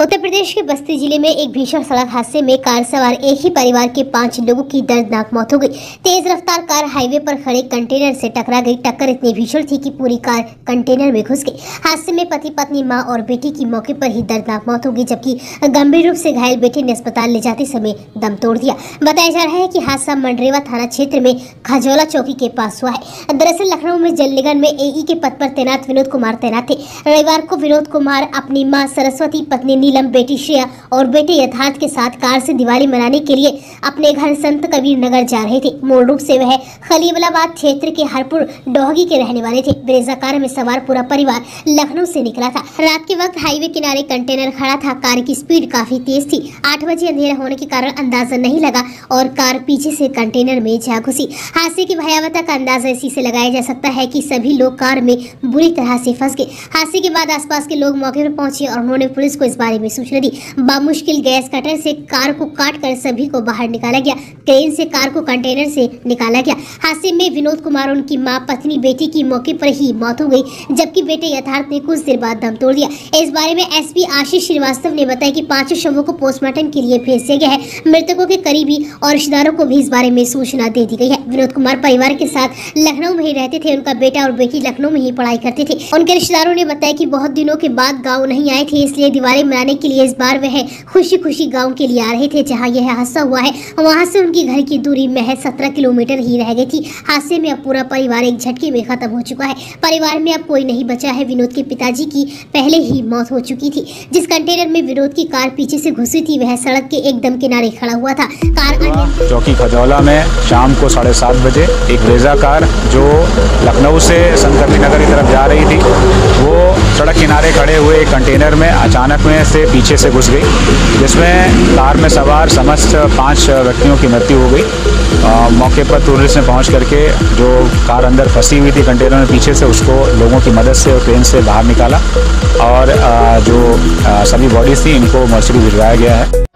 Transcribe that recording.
उत्तर प्रदेश के बस्ती जिले में एक भीषण सड़क हादसे में कार सवार एक ही परिवार के 5 लोगों की दर्दनाक मौत हो गई। तेज रफ्तार कार हाईवे पर खड़े कंटेनर से टकरा गई। टक्कर इतनी भीषण थी कि पूरी कार कंटेनर में घुस गई। हादसे में पति पत्नी, मां और बेटी की मौके पर ही दर्दनाक मौत हो गई, जबकि गंभीर रूप से घायल बेटे ने अस्पताल ले जाते समय दम तोड़ दिया। बताया जा रहा है कि हादसा मंडरेवा थाना क्षेत्र में खजौला चौकी के पास हुआ है। दरअसल लखनऊ में जल निगम में एई के पद पर तैनात विनोद कुमार तैनात थे। रविवार को विनोद कुमार अपनी मां सरस्वती, पत्नी नीलम, बेटी श्रेया और बेटे यथार्थ के साथ कार से दिवाली मनाने के लिए अपने घर संत कबीर नगर जा रहे थे। मूल रूप से वह खलीबलाबाद क्षेत्र के हरपुर डोहगी के रहने वाले थे। ब्रेजा कार में सवार पूरा परिवार लखनऊ से निकला था। रात के वक्त हाईवे किनारे कंटेनर खड़ा था। कार की स्पीड काफी तेज थी। 8 बजे अंधेरा होने के कारण अंदाजा नहीं लगा और कार पीछे से कंटेनर में जा घुसी। हादसे की भयावहता का अंदाजा इसी से लगाया जा सकता है कि सभी लोग कार में बुरी तरह से फंस गए। हादसे के बाद आसपास के लोग मौके पर पहुंचे और उन्होंने पुलिस को इस बारे में सूचना दी। बामुश्किल गैस कटर से कार को काटकर सभी को बाहर निकाला गया। क्रेन से कार को कंटेनर से निकाला गया। हादसे में विनोद कुमार, उनकी मां, पत्नी, बेटी की मौके पर ही मौत हो गई, जबकि बेटे यथार्थ ने कुछ देर बाद दम तोड़ दिया। इस बारे में एसपी आशीष श्रीवास्तव ने बताया कि 5 शवों को पोस्टमार्टम के लिए भेज दिया गया है। मृतकों के करीबी और रिश्तेदारों को भी इस बारे में सूचना दे दी गई है। विनोद कुमार परिवार के साथ लखनऊ में ही रहते थे। उनका बेटा और बेटी लखनऊ में ही पढ़ाई करते थे। उनके रिश्तेदारों ने बताया कि बहुत दिनों के बाद गाँव नहीं आए थे, इसलिए दिवाली मनाने के लिए इस बार वह खुशी खुशी गांव के लिए आ रहे थे। जहां यह हादसा हुआ है वहां से उनकी घर की दूरी महज 17 किलोमीटर ही रह गई थी। हादसे में अब पूरा परिवार एक झटके में खत्म हो चुका है। परिवार में अब कोई नहीं बचा है। विनोद के पिताजी की पहले ही मौत हो चुकी थी। जिस कंटेनर में विनोद की कार पीछे से घुसी थी वह सड़क के एकदम किनारे खड़ा हुआ था। कार चौकी खजौला में शाम को 7:30 बजे एक ब्रेजा कार जो लखनऊ से संत कबीर नगर की तरफ जा रही थी, वो सड़क किनारे खड़े हुए एक कंटेनर में अचानक में से पीछे से घुस गई, जिसमें कार में सवार समस्त 5 व्यक्तियों की मृत्यु हो गई। मौके पर पुलिस ने पहुंच करके जो कार अंदर फंसी हुई थी कंटेनर में पीछे से, उसको लोगों की मदद से ट्रेन से बाहर निकाला और जो सभी बॉडीज थी इनको मर्चरी भिजवाया गया है।